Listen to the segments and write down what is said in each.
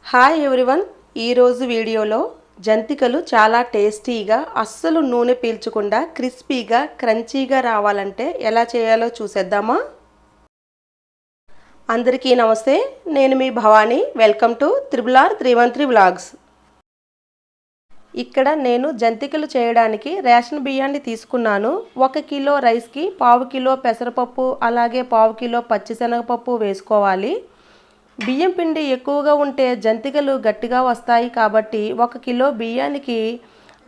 Hi everyone. ఈరోజు వీడియోలో జంతికలు చాలా టేస్టీగా అస్సలు నూనె పీల్చకుండా క్రిస్పీగా క్రంచీగా రావాలంటే ఎలా చేయాలో చూసేద్దామా. అందరికీ నమస్తే, నేను మీ భవానీ. వెల్కమ్ టు RR313 వ్లాగ్స్. ఇక్కడ నేను జంతికలు చేయడానికి రేషన్ బియ్యాన్ని తీసుకున్నాను. 1 కిలో రైస్కి 1/2 కిలో పెసరపప్పు అలాగే 1/2 కిలో పచ్చిశనగపప్పు వేసుకోవాలి. బియ్యం పిండి ఎక్కువగా ఉంటే జంతికలు గట్టిగా వస్తాయి కాబట్టి 1 కిలో బియ్యానికి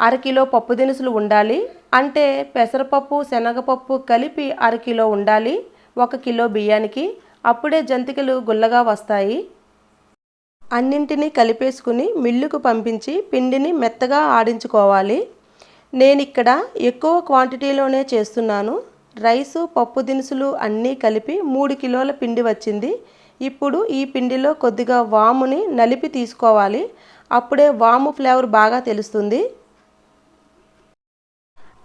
1/2 కిలో పప్పు దినుసులు ఉండాలి. అంటే పెసరపప్పు శనగపప్పు కలిపి 1/2 కిలో ఉండాలి 1 కిలో బియ్యానికి. అప్పుడే జంతికలు గుల్లగా వస్తాయి. అన్నింటినీ కలిపేసుకుని మిల్లుకు పంపించి పిండిని మెత్తగా ఆడించుకోవాలి. నేను ఇక్కడ ఎక్కువ క్వాంటిటీలోనే చేస్తున్నాను. రైసు పప్పు దినుసులు అన్నీ కలిపి 3 కిలోల పిండి వచ్చింది. ఇప్పుడు ఈ పిండిలో కొద్దిగా వాముని నలిపి తీసుకోవాలి. అప్పుడే వాము ఫ్లేవర్ బాగా తెలుస్తుంది.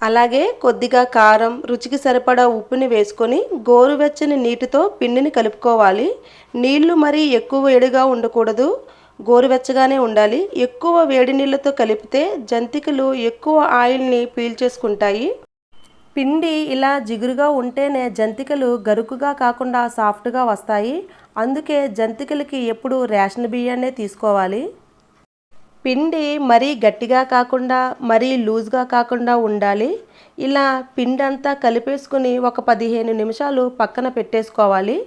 అలాగే కొద్దిగా కారం, రుచికి సరిపడా ఉప్పుని వేసుకొని గోరువెచ్చని నీటితో పిండిని కలుపుకోవాలి. నీళ్లు మరీ ఎక్కువ వేడిగా ఉండకూడదు, గోరువెచ్చగానే ఉండాలి. ఎక్కువ వేడి నీళ్ళతో కలిపితే జంతికలు ఎక్కువ ఆయిల్ని పీల్చేసుకుంటాయి. పిండి ఇలా జిగురుగా ఉంటేనే జంతికలు గరుకుగా కాకుండా సాఫ్ట్గా వస్తాయి. అందుకే జంతికలకి ఎప్పుడు రేషన్ బియ్యాన్నే తీసుకోవాలి. పిండి మరీ గట్టిగా కాకుండా మరీ లూజ్గా కాకుండా ఉండాలి. ఇలా పిండి అంతా కలిపేసుకుని ఒక 15 నిమిషాలు పక్కన పెట్టేసుకోవాలి.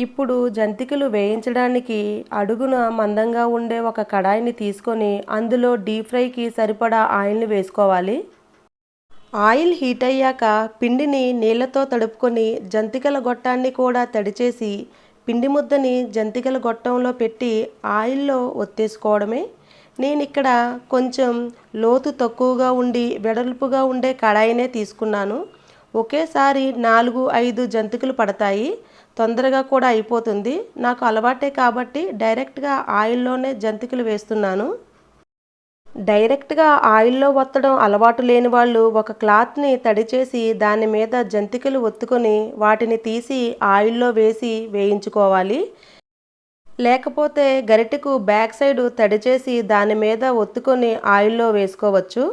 ఇప్పుడు జంతికలు వేయించడానికి అడుగున మందంగా ఉండే ఒక కడాయిని తీసుకొని అందులో డీప్ ఫ్రైకి సరిపడా ఆయిల్ని వేసుకోవాలి. ఆయిల్ హీట్ అయ్యాక పిండిని నీళ్ళతో తడుపుకొని జంతికల గొట్టాన్ని కూడా తడిచేసి పిండి ముద్దని జంతికల గొట్టంలో పెట్టి ఆయిల్లో ఒత్తేసుకోవడమే. నేను ఇక్కడ కొంచెం లోతు తక్కువగా ఉండి వెడల్పుగా ఉండే కడాయినే తీసుకున్నాను. ఒకేసారి 4-5 జంతికలు పడతాయి, తొందరగా కూడా అయిపోతుంది. నాకు అలవాటే కాబట్టి డైరెక్ట్గా ఆయిల్లోనే జంతికలు వేస్తున్నాను. డైరెక్ట్గా ఆయిల్లో ఒత్తడం అలవాటు లేని వాళ్ళు ఒక క్లాత్ని తడిచేసి దాని మీద జంతికలు ఒత్తుకొని వాటిని తీసి ఆయిల్లో వేసి వేయించుకోవాలి. లేకపోతే గరిటెకు బ్యాక్ సైడ్ తడిచేసి దాని మీద ఒత్తుకొని ఆయిల్లో వేసుకోవచ్చు.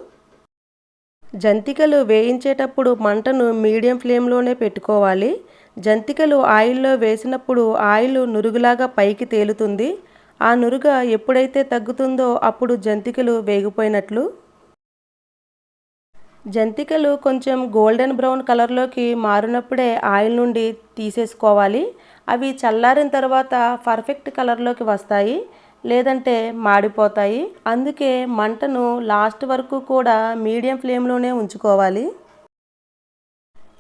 జంతికలు వేయించేటప్పుడు మంటను మీడియం ఫ్లేమ్లోనే పెట్టుకోవాలి. జంతికలు ఆయిల్లో వేసినప్పుడు ఆయిల్ నురుగులాగా పైకి తేలుతుంది. ఆ నురుగ ఎప్పుడైతే తగ్గుతుందో అప్పుడు జంతికలు వేగిపోయినట్లు. జంతికలు కొంచెం గోల్డెన్ బ్రౌన్ కలర్లోకి మారినప్పుడే ఆయిల్ నుండి తీసేసుకోవాలి. అవి చల్లారిన తర్వాత పర్ఫెక్ట్ కలర్లోకి వస్తాయి, లేదంటే మాడిపోతాయి. అందుకే మంటను లాస్ట్ వరకు కూడా మీడియం ఫ్లేమ్లోనే ఉంచుకోవాలి.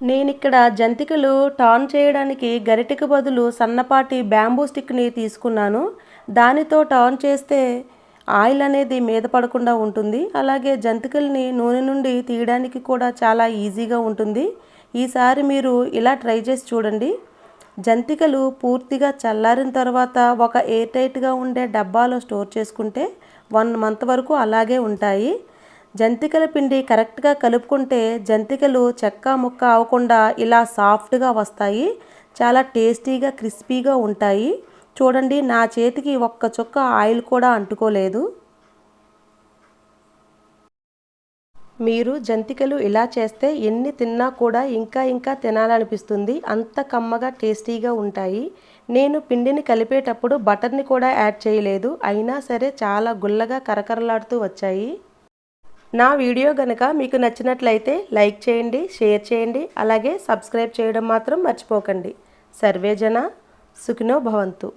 నేనిక్కడ జంతికలు టర్న్ చేయడానికి గరిటెకు బదులు సన్నపాటి బ్యాంబూ స్టిక్ని తీసుకున్నాను. దానితో టర్న్ చేస్తే ఆయిల్ అనేది మీద పడకుండా ఉంటుంది. అలాగే జంతికల్ని నూనె నుండి తీయడానికి కూడా చాలా ఈజీగా ఉంటుంది. ఈసారి మీరు ఇలా ట్రై చేసి చూడండి. జంతికలు పూర్తిగా చల్లారిన తర్వాత ఒక ఎయిర్ టైట్గా ఉండే డబ్బాలో స్టోర్ చేసుకుంటే 1 మంత్ వరకు అలాగే ఉంటాయి. జంతికల పిండి కరెక్ట్గా కలుపుకుంటే జంతికలు చెక్క ముక్క అవ్వకుండా ఇలా సాఫ్ట్గా వస్తాయి. చాలా టేస్టీగా క్రిస్పీగా ఉంటాయి. చూడండి, నా చేతికి ఒక్క చుక్క ఆయిల్ కూడా అంటుకోలేదు. మీరు జంతికలు ఇలా చేస్తే ఎన్ని తిన్నా కూడా ఇంకా తినాలనిపిస్తుంది. అంత కమ్మగా టేస్టీగా ఉంటాయి. నేను పిండిని కలిపేటప్పుడు బటర్ని కూడా యాడ్ చేయలేదు. అయినా సరే చాలా గుల్లగా కరకరలాడుతూ వచ్చాయి. నా వీడియో గనక మీకు నచ్చినట్లయితే లైక్ చేయండి, షేర్ చేయండి, అలాగే సబ్స్క్రైబ్ చేయడం మాత్రం మర్చిపోకండి. సర్వే జన సుఖినో భవంతు.